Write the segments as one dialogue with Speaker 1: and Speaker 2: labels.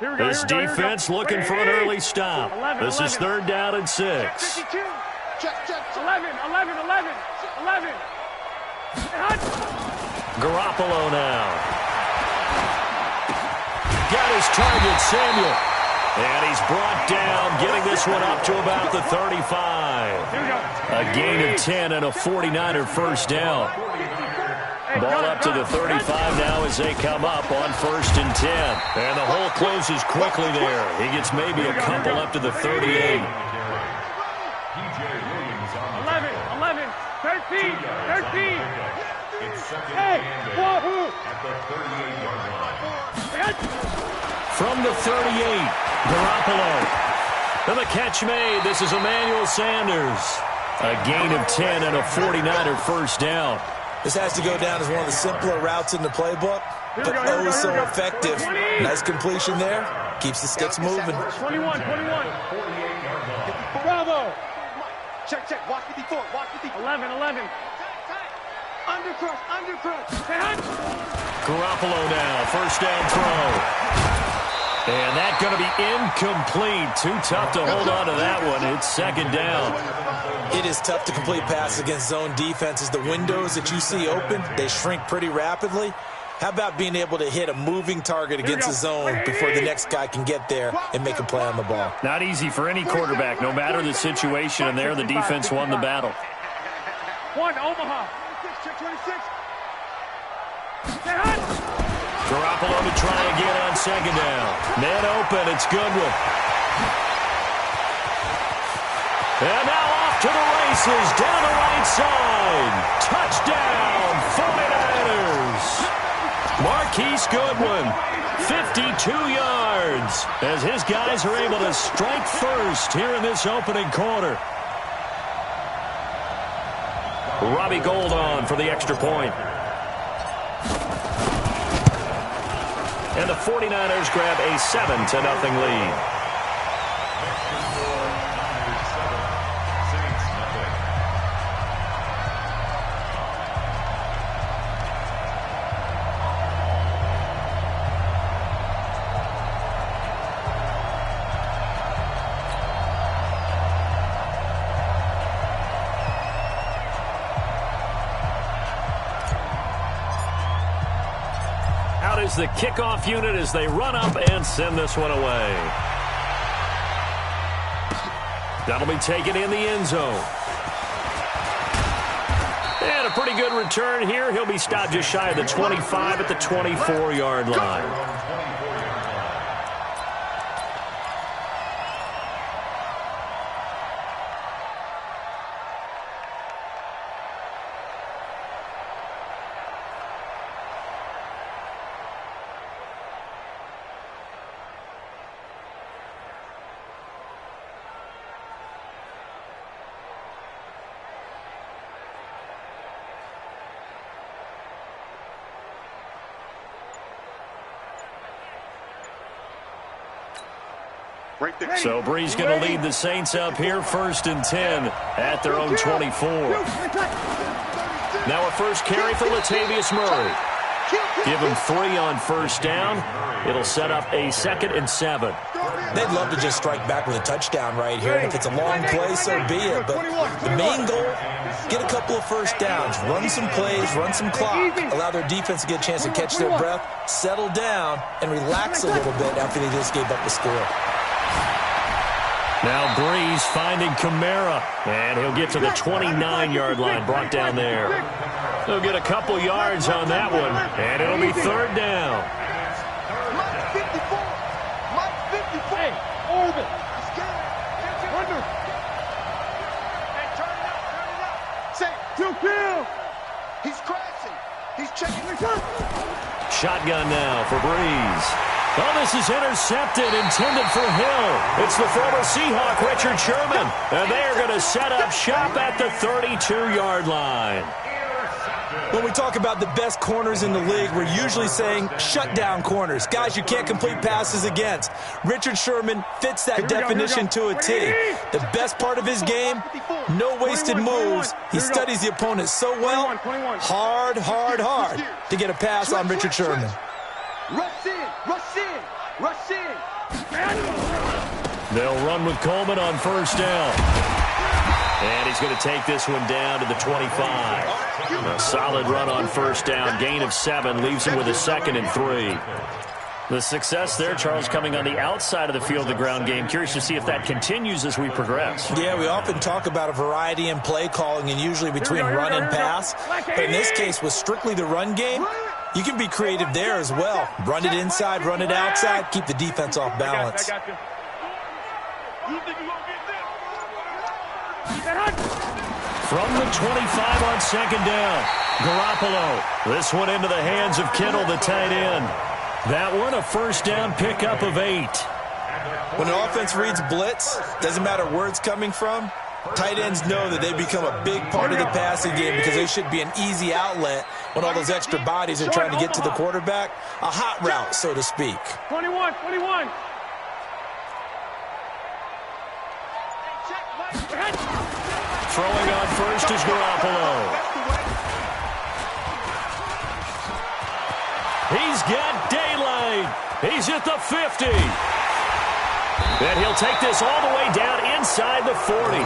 Speaker 1: This defense looking for an early stop. This is 3rd down and 6.
Speaker 2: Check.
Speaker 3: 11.
Speaker 1: Garoppolo now. Got his target, Samuel. And he's brought down, getting this one up to about the 35. A gain of 10 and a 49er first down. Ball up to the 35 now as they come up on 1st and 10. And the hole closes quickly there. He gets maybe a couple up to the 38.
Speaker 3: 11, 13. Hey,
Speaker 1: from the 38, Garoppolo. And the catch made. This is Emmanuel Sanders. A gain of 10 and a 49er first down.
Speaker 4: This has to go down as one of the simpler routes in the playbook, but oh so effective. Nice completion there. Keeps the sticks moving.
Speaker 3: 21. Bravo.
Speaker 2: Check. Watch 54.
Speaker 3: 11. Undercrush.
Speaker 1: Garoppolo now, first down throw. And that's going to be incomplete. Too tough to hold on to that one. It's 2nd down.
Speaker 4: It is tough to complete passes against zone defenses. The windows that you see open, they shrink pretty rapidly. How about being able to hit a moving target against the zone before the next guy can get there and make a play on the ball?
Speaker 1: Not easy for any quarterback, no matter the situation, and there the defense won the battle.
Speaker 3: 1, Omaha. 26.
Speaker 1: Garoppolo to try again on 2nd down. Man open, it's Goodwin. And now off to the races, down the right side. Touchdown, 49ers. Marquise Goodwin, 52 yards, as his guys are able to strike first here in this opening quarter. Robbie Gould on for the extra point. And the 49ers grab a 7-0 lead. Is the kickoff unit as they run up and send this one away. That'll be taken in the end zone. And a pretty good return here. He'll be stopped just shy of the 25 at the 24-yard line. So Bree's going to lead the Saints up here, 1st and 10 at their own 24. Now a first carry for Latavius Murray. Give him 3 on 1st down. It'll set up a 2nd and 7.
Speaker 4: They'd love to just strike back with a touchdown right here. And if it's a long play, so be it. But the main goal, get a couple of first downs, run some plays, run some clock, allow their defense to get a chance to catch their breath, settle down, and relax a little bit after they just gave up the score.
Speaker 1: Now Breeze finding Kamara, and he'll get to the 29-yard line, brought down there. He'll get a couple yards on that one, and it'll be 3rd down.
Speaker 3: Hey, orbit. Say, 2 kill.
Speaker 2: He's crashing. He's checking.
Speaker 1: Shotgun now for Breeze. Oh, this is intercepted, intended for Hill. It's the former Seahawk, Richard Sherman. And they are going to set up shop at the 32-yard line.
Speaker 4: When we talk about the best corners in the league, we're usually saying shutdown corners. Guys you can't complete passes against. Richard Sherman fits that definition to a T. The best part of his game, no wasted moves. He studies the opponent so well, hard to get a pass on Richard Sherman.
Speaker 2: Rush in.
Speaker 1: They'll run with Coleman on first down. And he's going to take this one down to the 25. A solid run on first down. Gain of 7 leaves him with a 2nd and 3. The success there, Charles, coming on the outside of the field, the ground game. Curious to see if that continues as we progress.
Speaker 4: Yeah, we often talk about a variety in play calling and usually between run and pass. But in this case, with strictly the run game, you can be creative there as well. Run it inside, run it outside, keep the defense off balance.
Speaker 1: From the 25 on second down, Garoppolo. This one into the hands of Kittle, the tight end. That one a first down pickup of 8.
Speaker 4: When an offense reads blitz, doesn't matter where it's coming from, tight ends know that they become a big part of the passing game because they should be an easy outlet when all those extra bodies are trying to get to the quarterback. A hot route, so to speak.
Speaker 3: 21.
Speaker 1: Throwing on first is Garoppolo. He's got daylight. He's at the 50. And he'll take this all the way down inside the 40.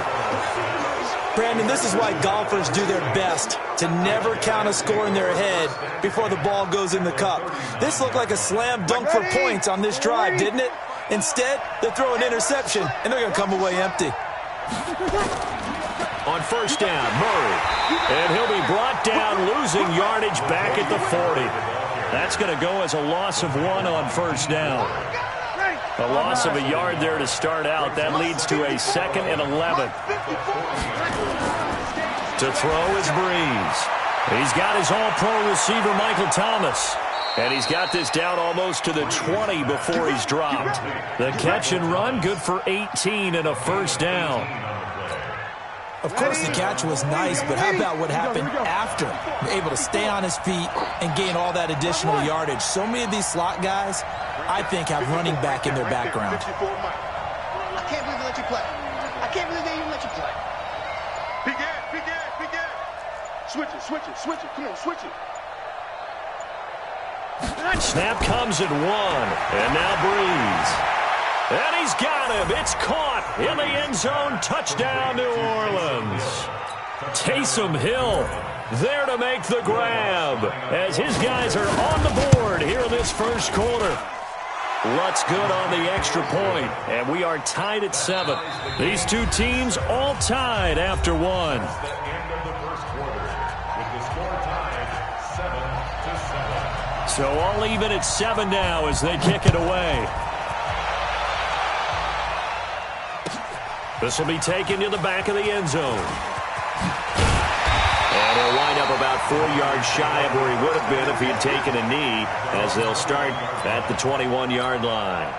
Speaker 4: Brandon, this is why golfers do their best to never count a score in their head before the ball goes in the cup. This looked like a slam dunk for points on this drive, didn't it? Instead, they throw an interception, and they're going to come away empty.
Speaker 1: On first down, Murray. And he'll be brought down, losing yardage back at the 40. That's going to go as a loss of 1 on first down. A loss of a yard there to start out. That leads to a 2nd and 11. To throw is Breeze. He's got his all-pro receiver, Michael Thomas. And he's got this down almost to the 20 before he's dropped. The catch and run, good for 18 and a first down.
Speaker 4: Of course, the catch was nice, but how about what happened after? Able to stay on his feet and gain all that additional yardage. So many of these slot guys, I think, have running back in their background.
Speaker 2: I can't believe they let you play. I can't believe they even let you play. Big gas. Switch it. Come on, switch it.
Speaker 1: Snap comes at 1. And now Breeze. And he's got him. It's caught in the end zone. Touchdown, New Orleans. Taysom Hill there to make the grab as his guys are on the board here in this first quarter. Lutz good on the extra point, and we are tied at 7. These two teams all tied after 1. So all even at 7 now as they kick it away. This will be taken to the back of the end zone. And he'll wind up about 4 yards shy of where he would have been if he had taken a knee, as they'll start at the 21-yard line.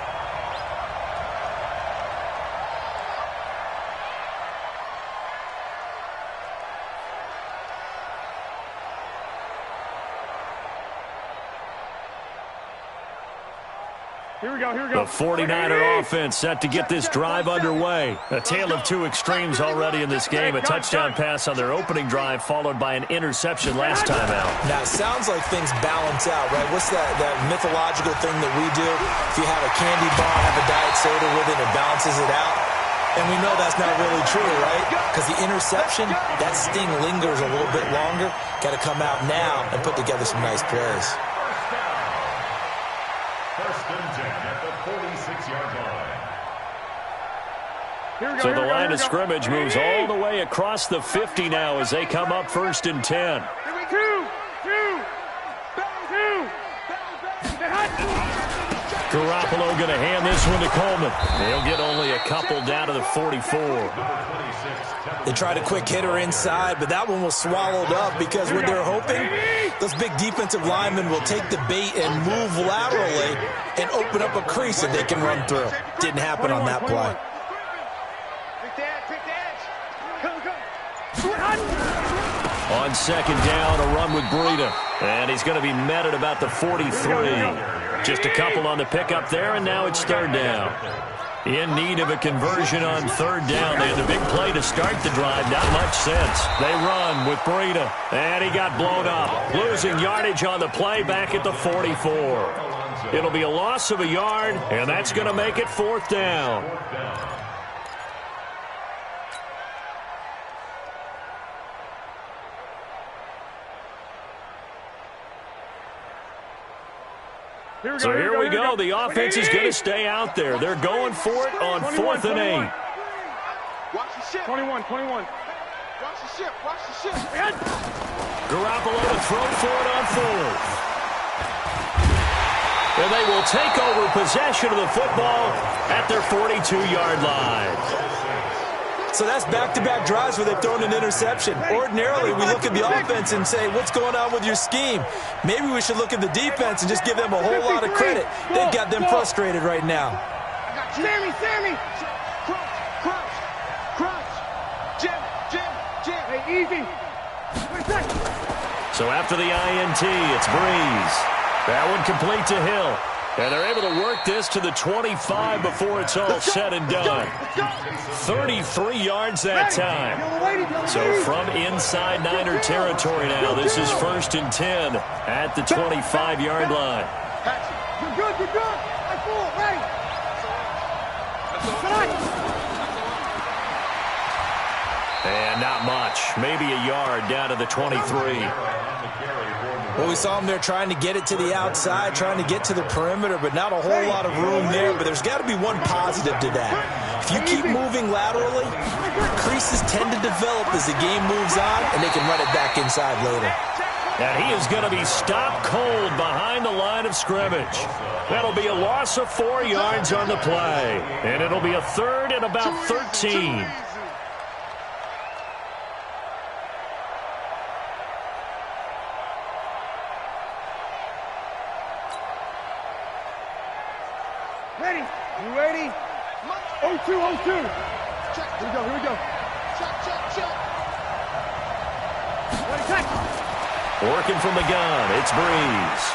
Speaker 3: Here we go.
Speaker 1: The 49er offense set to get this drive underway. A tale of two extremes already in this game. A touchdown pass on their opening drive, followed by an interception last time out.
Speaker 4: Now, it sounds like things balance out, right? What's that mythological thing that we do? If you have a candy bar, have a diet soda with it, it balances it out. And we know that's not really true, right? Because the interception, that sting lingers a little bit longer. Got to come out now and put together some nice plays.
Speaker 5: First and 10 at the 46-yard line.
Speaker 1: So the line of scrimmage moves all the way across the 50 now as they come up first and 10. Garoppolo going to hand this one to Coleman. He'll get only a couple down to the 44.
Speaker 4: They tried a quick hitter inside, but that one was swallowed up because what they're hoping, those big defensive linemen will take the bait and move laterally and open up a crease that they can run through. Didn't happen on that play.
Speaker 1: On second down, a run with Breida. And he's going to be met at about the 43. Just a couple on the pickup there, and now it's third down. In need of a conversion on third down. They had the big play to start the drive. Not much sense. They run with Breida. And he got blown up. Losing yardage on the play back at the 44. It'll be a loss of a yard, and that's going to make it 4th down. So here we go. The offense is going to stay out there. They're going for it on 4th and 8.
Speaker 3: Watch the ship. 21. Watch the ship.
Speaker 1: Garoppolo to throw for it on 4th. And they will take over possession of the football at their 42-yard line.
Speaker 4: So that's back-to-back drives where they've thrown an interception. Ordinarily, we look at the offense and say, what's going on with your scheme? Maybe we should look at the defense and just give them a whole lot of credit. They've got them frustrated right now.
Speaker 3: Sammy. Crunch. Jim. Hey, easy.
Speaker 1: So after the INT, it's Breeze. That one complete to Hill. And they're able to work this to the 25 before it's all said and done. 33 yards that time. So from inside Niner territory now, this is 1st and 10 at the 25-yard line.
Speaker 3: You're good. I fool, ready.
Speaker 1: And not much. Maybe a yard down to the 23.
Speaker 4: Well, we saw him there trying to get it to the outside, trying to get to the perimeter, but not a whole lot of room there. But there's got to be one positive to that. If you keep moving laterally, creases tend to develop as the game moves on, and they can run it back inside later.
Speaker 1: And he is going to be stopped cold behind the line of scrimmage. That'll be a loss of 4 yards on the play. And it'll be a 3rd and about 13.
Speaker 3: Ready. You ready? 0-2. Here we go. Check.
Speaker 1: Working from the gun, it's Breeze.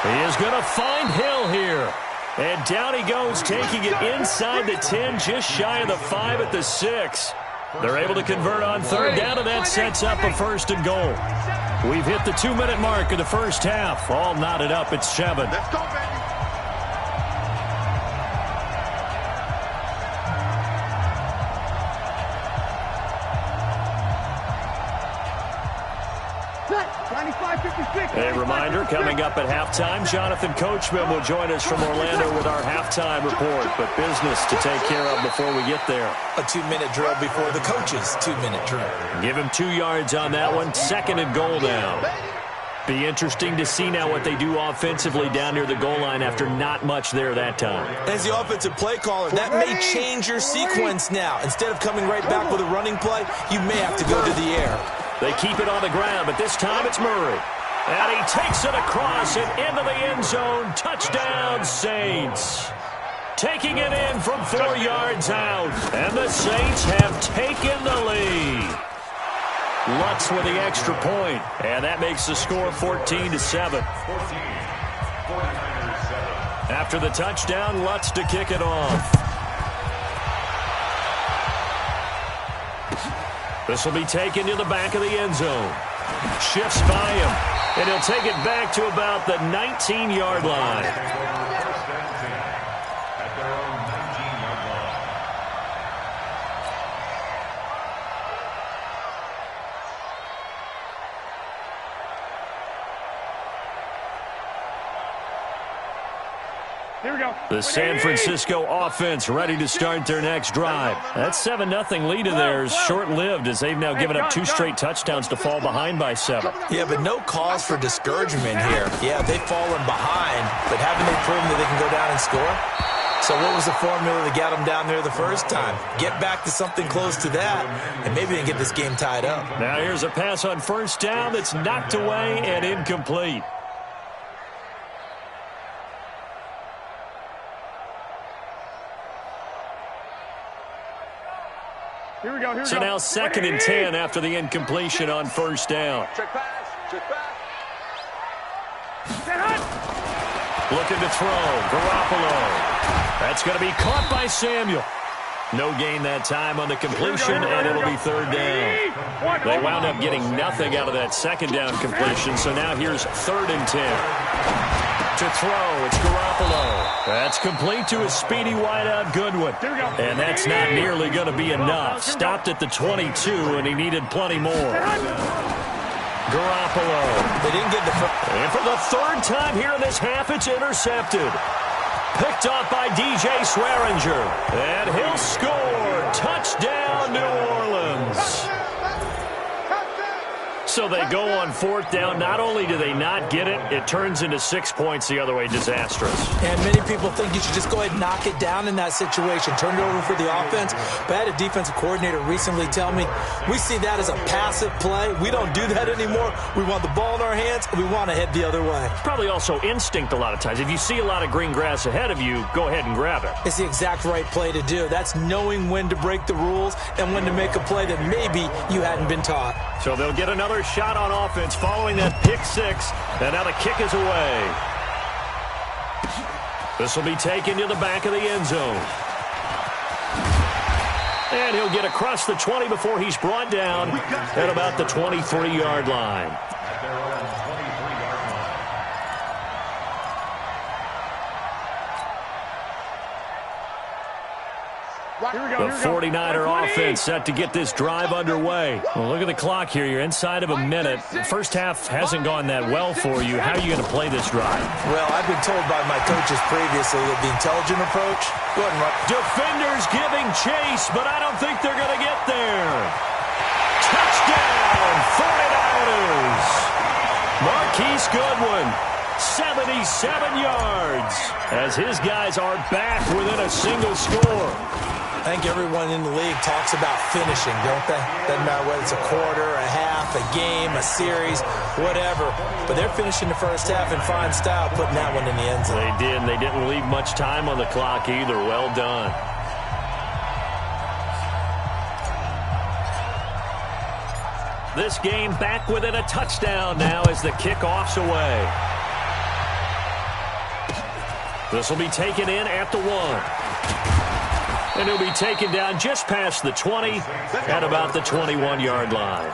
Speaker 1: He is going to find Hill here. And down he goes, taking it inside the 10, just shy of the 5 at the 6. They're able to convert on 3rd down, and that sets up a 1st and goal. We've hit the 2-minute mark of the first half. All knotted up at 7.
Speaker 3: Let's go, baby.
Speaker 1: A reminder, coming up at halftime, Jonathan Coachman will join us from Orlando with our halftime report. But business to take care of before we get there.
Speaker 4: A 2-minute drill before the coach's 2-minute drill.
Speaker 1: Give him 2 yards on that one. 2nd and goal now. Be interesting to see now what they do offensively down near the goal line after not much there that time.
Speaker 4: As the offensive play caller, that may change your sequence now. Instead of coming right back with a running play, you may have to go to the air.
Speaker 1: They keep it on the ground, but this time it's Murray. And he takes it across and into the end zone. Touchdown, Saints. Taking it in from 4 yards out. And the Saints have taken the lead. Lutz with the extra point. And that makes the score 14-7. After the touchdown, Lutz to kick it off. This will be taken to the back of the end zone. Shifts by him. And he'll take it back to about the 19-yard line.
Speaker 3: Here we go.
Speaker 1: The San Francisco offense ready to start their next drive. That 7-0 lead of theirs short-lived as they've now given up 2 straight touchdowns to fall behind by 7.
Speaker 4: Yeah, but no cause for discouragement here. Yeah, they've fallen behind, but haven't they proven that they can go down and score? So what was the formula that got them down there the first time? Get back to something close to that, and maybe they can get this game tied up.
Speaker 1: Now here's a pass on 1st down that's knocked away and incomplete.
Speaker 3: Here we go.
Speaker 1: So now 2nd and 10 after the incompletion on 1st down.
Speaker 3: Check pass.
Speaker 1: Looking to throw. Garoppolo. That's going to be caught by Samuel. No gain that time on the completion, and it'll be 3rd down. They wound up getting nothing out of that 2nd down completion, so now here's 3rd and 10. To throw, it's Garoppolo. That's complete to a speedy wideout Goodwin. And that's not nearly going to be enough. Stopped at the 22, and he needed plenty more. Garoppolo.
Speaker 4: They didn't get the...
Speaker 1: And for the third time here in this half, it's intercepted. Picked off by DJ Swearinger. And he'll score. Touchdown, New Orleans. So they go on fourth down. Not only do they not get it, it turns into 6 points the other way. Disastrous.
Speaker 4: And many people think you should just go ahead and knock it down in that situation. Turn it over for the offense. But I had a defensive coordinator recently tell me, we see that as a passive play. We don't do that anymore. We want the ball in our hands, and we want to head the other way.
Speaker 1: Probably also instinct a lot of times. If you see a lot of green grass ahead of you, go ahead and grab it.
Speaker 4: It's the exact right play to do. That's knowing when to break the rules and when to make a play that maybe you hadn't been taught.
Speaker 1: So they'll get another shot on offense following that pick six, and now the kick is away. This will be taken to the back of the end zone. And he'll get across the 20 before he's brought down at about the 23-yard line. The 49er offense set to get this drive underway. Well, look at the clock here. You're inside of a minute. First half hasn't gone that well for you. How are you going to play this drive?
Speaker 4: Well, I've been told by my coaches previously that the intelligent approach, go ahead and run.
Speaker 1: Defenders giving chase, but I don't think they're going to get there. Touchdown, 49ers. Marquise Goodwin, 77 yards, as his guys are back within a single score.
Speaker 4: I think everyone in the league talks about finishing, don't they? Doesn't matter whether it's a quarter, a half, a game, a series, whatever. But they're finishing the first half in fine style, putting that one in the end zone.
Speaker 1: They did, and they didn't leave much time on the clock either. Well done. This game back within a touchdown now as the kickoff's away. This will be taken in at the 1. And he'll be taken down just past the 20 at about the 21-yard line.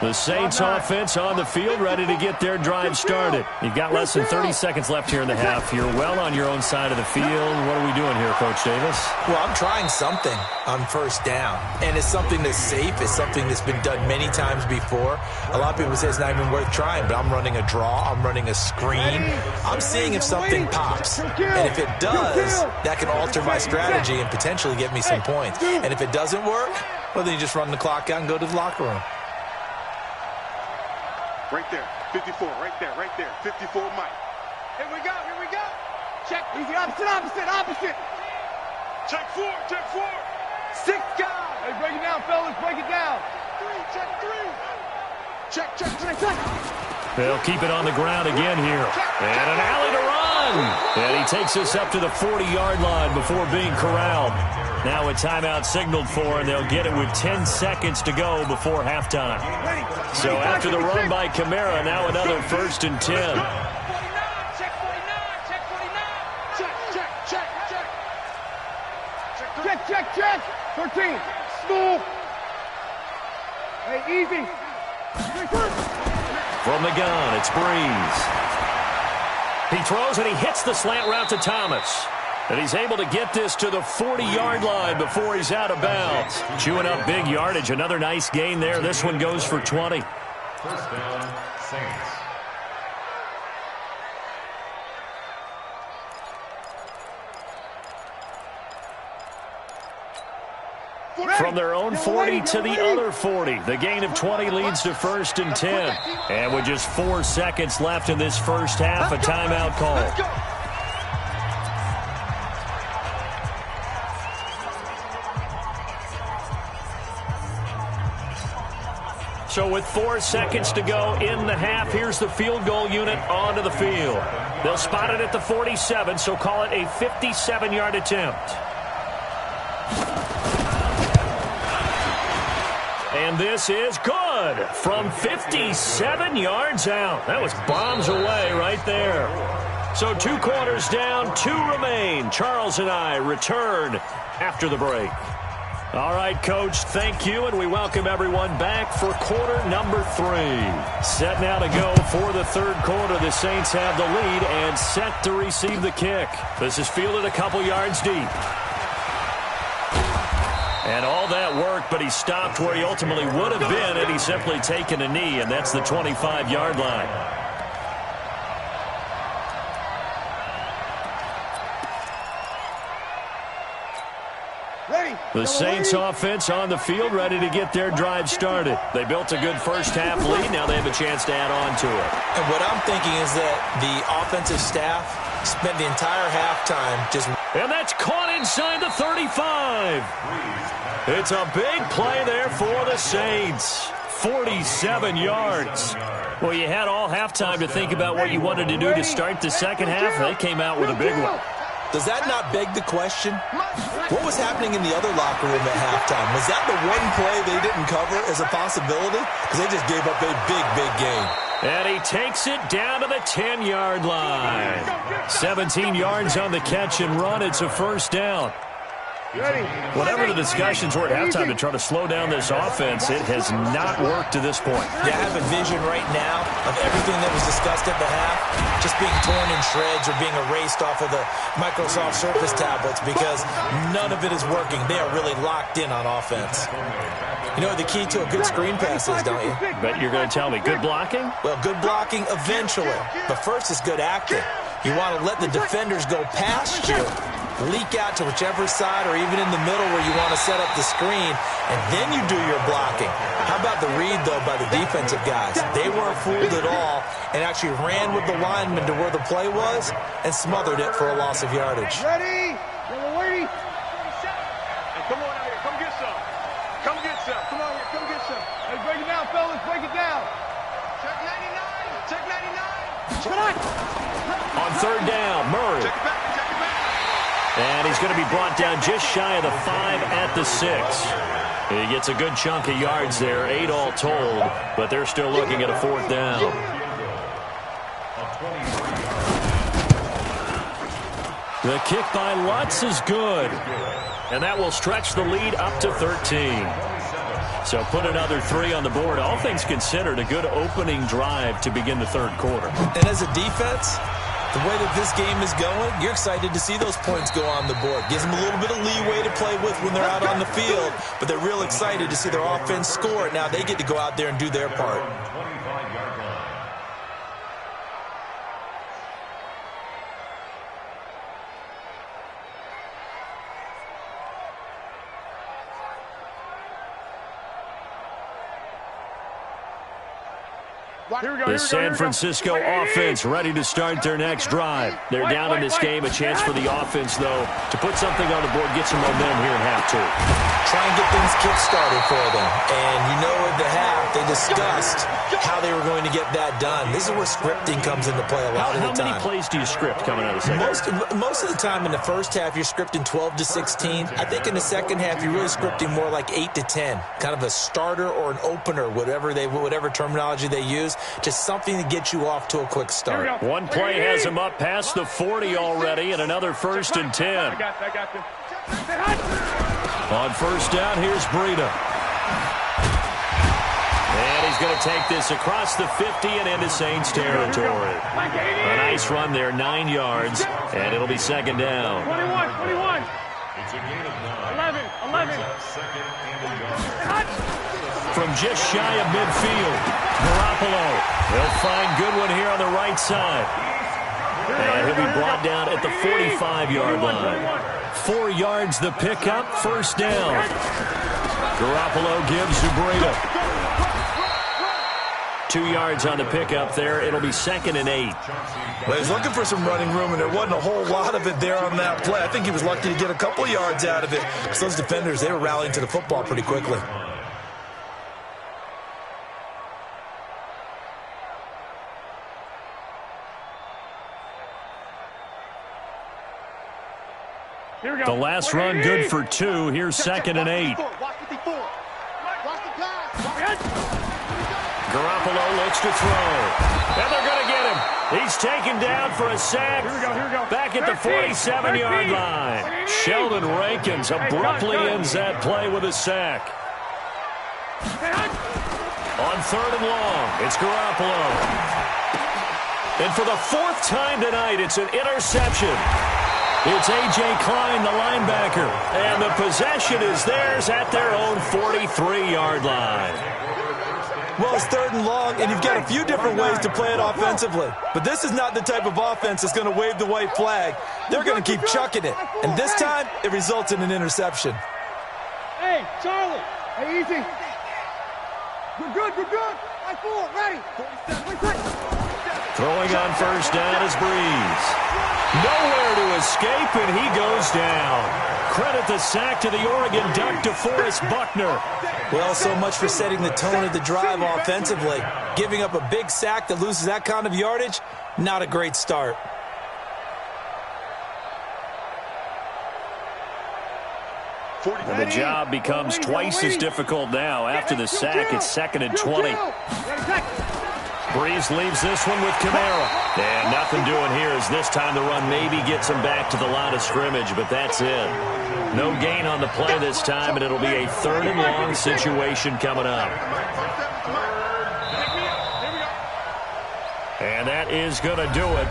Speaker 1: The Saints offense on the field, ready to get their drive started. You've got less than 30 seconds left here in the half. You're well on your own side of the field. What are we doing here, Coach Davis?
Speaker 4: Well, I'm trying something on first down. And it's something that's safe. It's something that's been done many times before. A lot of people say it's not even worth trying, but I'm running a draw. I'm running a screen. I'm seeing if something pops. And if it does, that can alter my strategy and potentially get me some points. And if it doesn't work, well, then you just run the clock out and go to the locker room.
Speaker 3: Right there, 54, right there, 54 Mike.
Speaker 2: Here we go. Check, easy, opposite.
Speaker 3: Check four.
Speaker 2: 6 guys. Hey, break it down, fellas, break it down. 3, check.
Speaker 1: They'll keep it on the ground again here. And an alley to run. And he takes us up to the 40-yard line before being corralled. Now a timeout signaled for, and they'll get it with 10 seconds to go before halftime. So after the run by Kamara, now another 1st and 10.
Speaker 2: Check. 13. School. Hey, easy.
Speaker 1: From the gun, it's Breeze. He throws and he hits the slant route to Thomas. And he's able to get this to the 40-yard line before he's out of bounds. Chewing up big yardage. Another nice gain there. This one goes for 20.
Speaker 5: First down, Saints.
Speaker 1: From their own 40 to the other 40. The gain of 20 leads to 1st and 10. And with just 4 seconds left in this first half, a timeout call. So with 4 seconds to go in the half, here's the field goal unit onto the field. They'll spot it at the 47, so call it a 57-yard attempt. And this is good from 57 yards out. That was bombs away right there. So 2 quarters down, 2 remain. Charles and I return after the break. All right, Coach, thank you, and we welcome everyone back for quarter number 3. Set now to go for the third quarter. The Saints have the lead and set to receive the kick. This is fielded a couple yards deep. And all that work, but he stopped where he ultimately would have been had he simply taken a knee, and that's the 25-yard line. The Saints offense on the field, ready to get their drive started. They built a good first-half lead. Now they have a chance to add on to it.
Speaker 4: And what I'm thinking is that the offensive staff spent the entire halftime just...
Speaker 1: And that's caught inside the 35. It's a big play there for the Saints. 47 yards. Well, you had all halftime to think about what you wanted to do to start the second half. They came out with a big one.
Speaker 4: Does that not beg the question? What was happening in the other locker room at halftime? Was that the one play they didn't cover as a possibility? Because they just gave up a big, big game.
Speaker 1: And he takes it down to the 10-yard line. 17 yards on the catch and run. It's a first down. Whatever the discussions were at halftime to try to slow down this offense, it has not worked to this point.
Speaker 4: Yeah, I have a vision right now of everything that was discussed at the half just being torn in shreds or being erased off of the Microsoft Surface tablets because none of it is working. They are really locked in on offense. You know what the key to a good screen pass is, don't you?
Speaker 1: Bet you're going to tell me. Good blocking?
Speaker 4: Well, good blocking eventually. But first is good acting. You want to let the defenders go past you, leak out to whichever side or even in the middle where you want to set up the screen, and then you do your blocking. How about the read, though, by the defensive guys? They weren't fooled at all and actually ran with the lineman to where the play was and smothered it for a loss of yardage.
Speaker 3: Ready? Hey, come on out here. Come get some. Come get some. Come on here. Come get some. Hey, break it down, fellas. Break it down. Check 99. Check 99. Come on.
Speaker 1: On third down, Murray.
Speaker 3: Check it back. Check it back.
Speaker 1: And he's going to be brought down just shy of the 5 at the 6. He gets a good chunk of yards there, 8 all told, but they're still looking at a fourth down. The kick by Lutz is good, and that will stretch the lead up to 13. So put another 3 on the board. All things considered, a good opening drive to begin the third quarter.
Speaker 4: And as a defense, the way that this game is going, you're excited to see those points go on the board. Gives them a little bit of leeway to play with when they're out on the field, but they're real excited to see their offense score. Now they get to go out there and do their part.
Speaker 1: The San Francisco offense ready to start their next drive. They're down in this game. A chance for the offense, though, to put something on the board, get some momentum here in half 2.
Speaker 4: Try and get things kick-started for them. And you know at the half, they discussed how they were going to get that done. This is where scripting comes into play a lot of the time.
Speaker 1: How many plays do you script coming out of the second half?
Speaker 4: Most of the time in the first half, you're scripting 12 to 16. I think in the second half, you're really scripting more like 8 to 10. Kind of a starter or an opener, whatever terminology they use. Just something to get you off to a quick start.
Speaker 1: One play has him up past the 40 already, and another 1st and 10.
Speaker 3: I got you.
Speaker 1: On first down, here's Breida. And he's going to take this across the 50 and into Saints territory. A nice run there, 9 yards, and it'll be second down.
Speaker 3: 21.
Speaker 5: It's a gain of 9.
Speaker 3: 11.
Speaker 5: Second and a yard.
Speaker 1: From just shy of midfield, Garoppolo. He'll find Goodwin here on the right side. And he'll be brought down at the 45-yard line. 4 yards the pickup, first down. Garoppolo gives to Breida. 2 yards on the pickup there. It'll be 2nd and 8.
Speaker 4: Well, he's looking for some running room, and there wasn't a whole lot of it there on that play. I think he was lucky to get a couple yards out of it. Because those defenders, they were rallying to the football pretty quickly.
Speaker 1: The last run good for 2. Here's 2nd and 8. Garoppolo looks to throw. And they're going to get him. He's taken down for a sack.
Speaker 3: Here we go.
Speaker 1: Back at the 47-yard line. Sheldon Rankins abruptly ends that play with a sack. On 3rd and long, it's Garoppolo. And for the 4th time tonight, it's an interception. It's A.J. Klein, the linebacker. And the possession is theirs at their own 43-yard line.
Speaker 4: Well, it's 3rd and long, and you've got a few different ways to play it offensively. But this is not the type of offense that's going to wave the white flag. They're going to keep chucking it. And this time, it results in an interception.
Speaker 3: Hey, Charlie. Hey, easy. We're good. I 4, ready.
Speaker 1: Throwing on 1st down is Breeze. Nowhere to escape, and he goes down. Credit the sack to the Oregon Duck, DeForest Buckner.
Speaker 4: Well, so much for setting the tone of the drive offensively. Giving up a big sack that loses that kind of yardage, not a great start.
Speaker 1: And the job becomes twice as difficult now. After the sack, it's 2nd and 20. Breeze leaves this one with Kamara. And nothing doing here as this time the run maybe gets him back to the line of scrimmage, but that's it. No gain on the play this time, and it'll be a 3rd and long situation coming up. And that is going to do it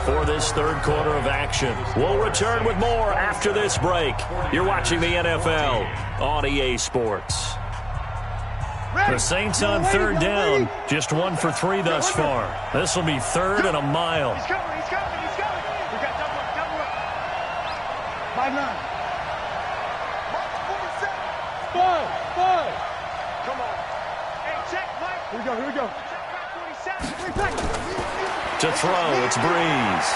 Speaker 1: for this 3rd quarter of action. We'll return with more after this break. You're watching the NFL on EA Sports. The Saints on 3rd down, just 1 for 3 thus far. This will be 3rd and a mile.
Speaker 3: He's coming. We got double up. 5-9. 5. Come on. Hey, check, Mike. Here we go. Check back 47.
Speaker 1: To throw, it's Breeze.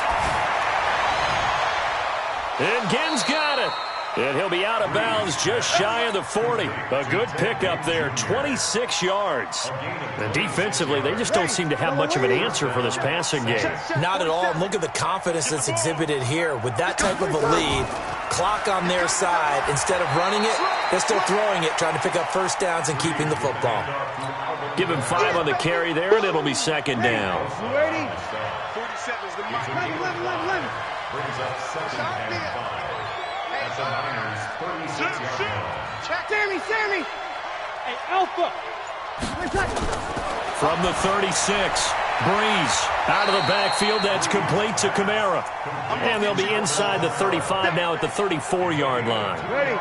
Speaker 1: And Ginn's got it. And he'll be out of bounds just shy of the 40. A good pickup there, 26 yards. And defensively, they just don't seem to have much of an answer for this passing game.
Speaker 4: Not at all. And look at the confidence that's exhibited here. With that type of a lead, clock on their side, instead of running it, they're still throwing it, trying to pick up 1st downs and keeping the football.
Speaker 1: Give him 5 on the carry there, and it'll be 2nd down.
Speaker 3: You ready? 47's the mark. 11.
Speaker 5: Brings up 2nd and 5. At the Niners' 36-yard line.
Speaker 3: Sammy. Hey, Alpha.
Speaker 1: From the 36, Breeze out of the backfield. That's complete to Kamara. And they'll be inside the 35 now at the 34-yard line.
Speaker 3: Ready?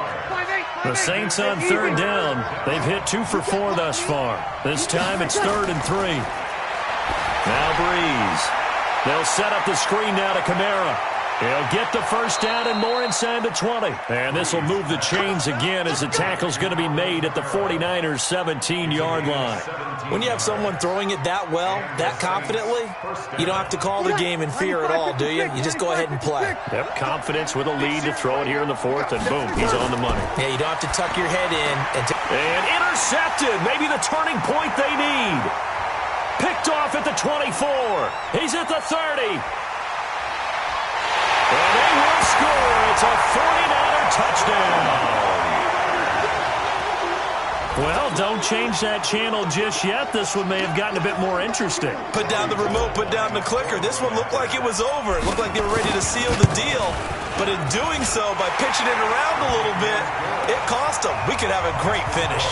Speaker 1: The Saints on 3rd down. They've hit 2 for 4 thus far. This time it's 3rd and 3. Now Breeze. They'll set up the screen now to Kamara. He'll get the 1st down and more inside the 20. And this will move the chains again as the tackle's going to be made at the 49ers' 17-yard line.
Speaker 4: When you have someone throwing it that well, that confidently, you don't have to call the game in fear at all, do you? You just go ahead and play.
Speaker 1: Yep, confidence with a lead to throw it here in the 4th, and boom, he's on the money.
Speaker 4: Yeah, you don't have to tuck your head in.
Speaker 1: And intercepted, maybe the turning point they need. Picked off at the 24. He's at the 30. And they will score. It's a 49er touchdown. Well, don't change that channel just yet. This one may have gotten a bit more interesting.
Speaker 4: Put down the remote, put down the clicker. This one looked like it was over. It looked like they were ready to seal the deal. But in doing so, by pitching it around a little bit, it cost them. We could have a great finish.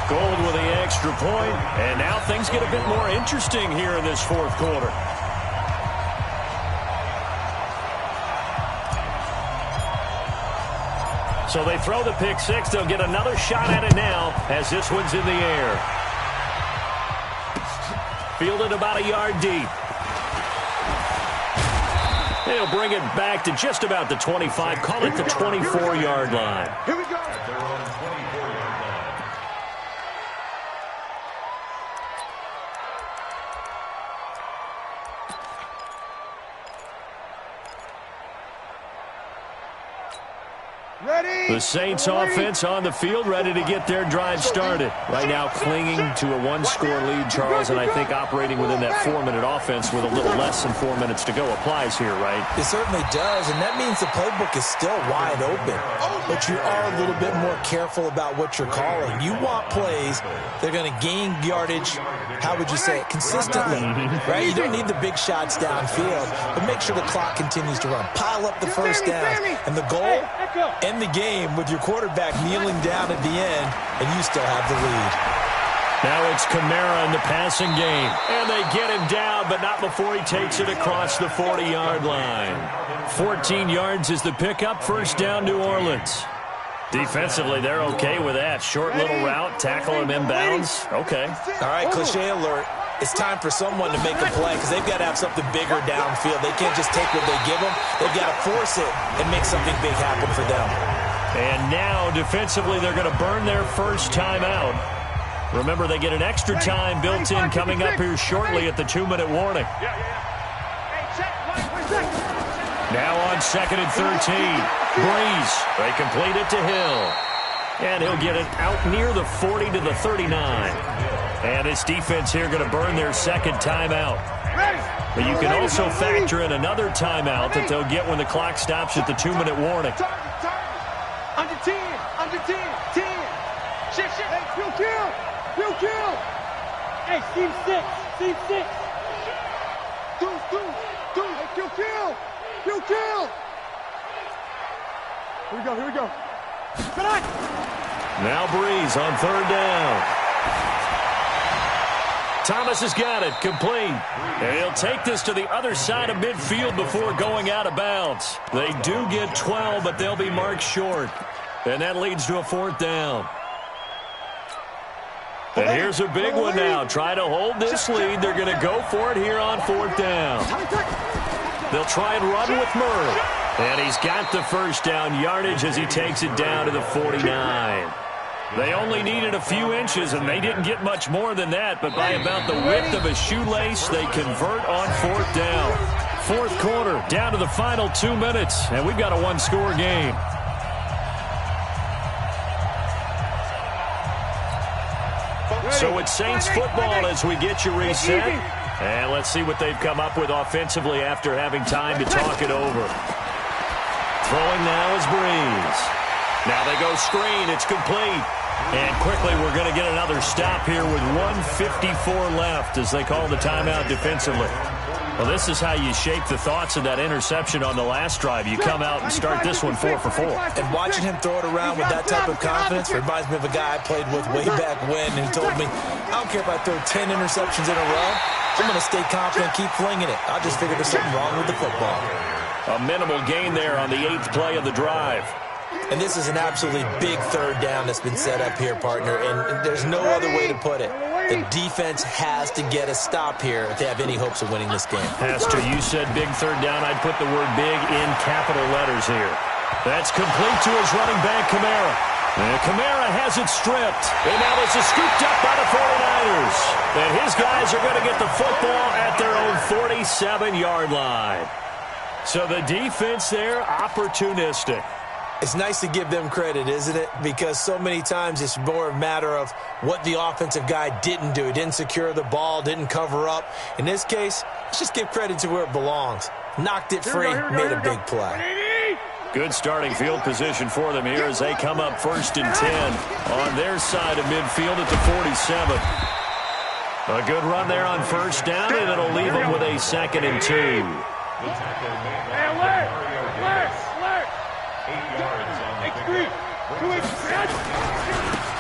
Speaker 1: Gold with the extra point, and now things get a bit more interesting here in this 4th quarter. So they throw the pick 6. They'll get another shot at it now as this one's in the air. Fielded about a yard deep. They'll bring it back to just about the 25. Call it the 24-yard line.
Speaker 3: Here we go.
Speaker 5: At their own 24-yard line.
Speaker 3: Ready?
Speaker 1: The Saints offense on the field, ready to get their drive started. Right now clinging to a one-score lead, Charles, and I think operating within that 4-minute offense with a little less than 4 minutes to go applies here, right?
Speaker 4: It certainly does, and that means the playbook is still wide open. But you are a little bit more careful about what you're calling. You want plays that are going to gain yardage, how would you say it, consistently, right? You don't need the big shots downfield, but make sure the clock continues to run. Pile up the first down, and the goal, end the game with your quarterback kneeling down at the end, and you still have the lead.
Speaker 1: Now it's Kamara in the passing game. And they get him down, but not before he takes it across the 40-yard line. 14 yards is the pickup. First down, New Orleans. Defensively, they're okay with that. Short little route, tackle him inbounds. Okay.
Speaker 4: All right, cliche alert. It's time for someone to make a play because they've got to have something bigger downfield. They can't just take what they give them. They've got to force it and make something big happen for them.
Speaker 1: And now, defensively, they're going to burn their first timeout. Remember, they get an extra time built in coming up here shortly at the 2-minute warning. Now on 2nd and 13. Breeze. They complete it to Hill. And he'll get it out near the 40 to the 39. And this defense here going to burn their second timeout. But you can also factor in another timeout that they'll get when the clock stops at the 2-minute warning.
Speaker 3: Under 10, under 10, 10. Shift, shift. Hey, field kill, field kill. Hey, team 6, team 6. Two. Hey, field kill, field kill. Here we go. Come on.
Speaker 1: Now Breeze on 3rd down. Thomas has got it, complete. And he'll take this to the other side of midfield before going out of bounds. They do get 12, but they'll be marked short. And that leads to a 4th down. And here's a big one now. Try to hold this lead. They're going to go for it here on 4th down. They'll try and run with Murray. And he's got the first down yardage as he takes it down to the 49. They only needed a few inches, and they didn't get much more than that. But by about the width of a shoelace, they convert on 4th down. 4th quarter, down to the final 2 minutes, and we've got a one-score game. So it's Saints football as we get you reset. And let's see what they've come up with offensively after having time to talk it over. Throwing now is Breeze. Now they go screen. It's complete. And quickly we're going to get another stop here with 1:54 left as they call the timeout defensively. Well, this is how you shape the thoughts of that interception on the last drive. You come out and start this one 4 for 4.
Speaker 4: And watching him throw it around with that type of confidence reminds me of a guy I played with way back when, and he told me, I don't care if I throw 10 interceptions in a row. I'm going to stay confident, keep flinging it. I just figured there's something wrong with the football.
Speaker 1: A minimal gain there on the 8th play of the drive.
Speaker 4: And this is an absolutely big 3rd down that's been set up here, partner, and there's no other way to put it. The defense has to get a stop here if they have any hopes of winning this game.
Speaker 1: Pastor, you said big 3rd down. I'd put the word big in capital letters here. That's complete to his running back, Kamara. And Kamara has it stripped. And now this is scooped up by the 49ers. And his guys are going to get the football at their own 47-yard line. So the defense there, opportunistic.
Speaker 4: It's nice to give them credit, isn't it? Because so many times it's more a matter of what the offensive guy didn't do. He didn't secure the ball, didn't cover up. In this case, let's just give credit to where it belongs. Knocked it free, made a big play.
Speaker 1: Good starting field position for them here as they come up 1st and 10 on their side of midfield at the 47. A good run there on 1st down, and it'll leave them with a 2nd and 2.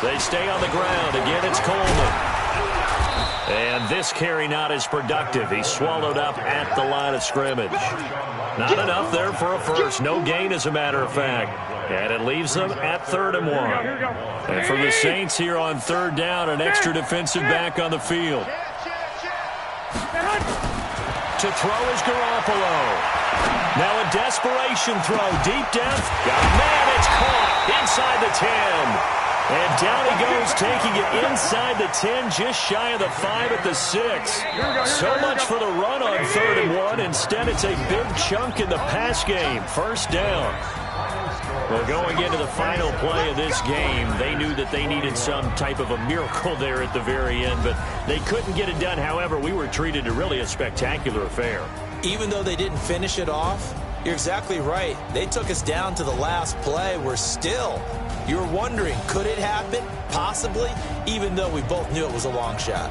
Speaker 1: They stay on the ground. Again, it's Coleman. And this carry not as productive. He's swallowed up at the line of scrimmage. Not enough there for a first. No gain, as a matter of fact. And it leaves them at 3rd and 1. And for the Saints here on 3rd down, an extra defensive back on the field. To throw is Garoppolo. Now a desperation throw deep down. Got a man, it's caught inside the 10. And down he goes, taking it inside the 10, just shy of the 5 at the 6. So much for the run on 3rd and 1. Instead, it's a big chunk in the pass game. 1st down. Well, going into the final play of this game, they knew that they needed some type of a miracle there at the very end, but they couldn't get it done. However, we were treated to really a spectacular affair.
Speaker 4: Even though they didn't finish it off, you're exactly right. They took us down to the last play. We're still, you're wondering, could it happen? Possibly, even though we both knew it was a long shot.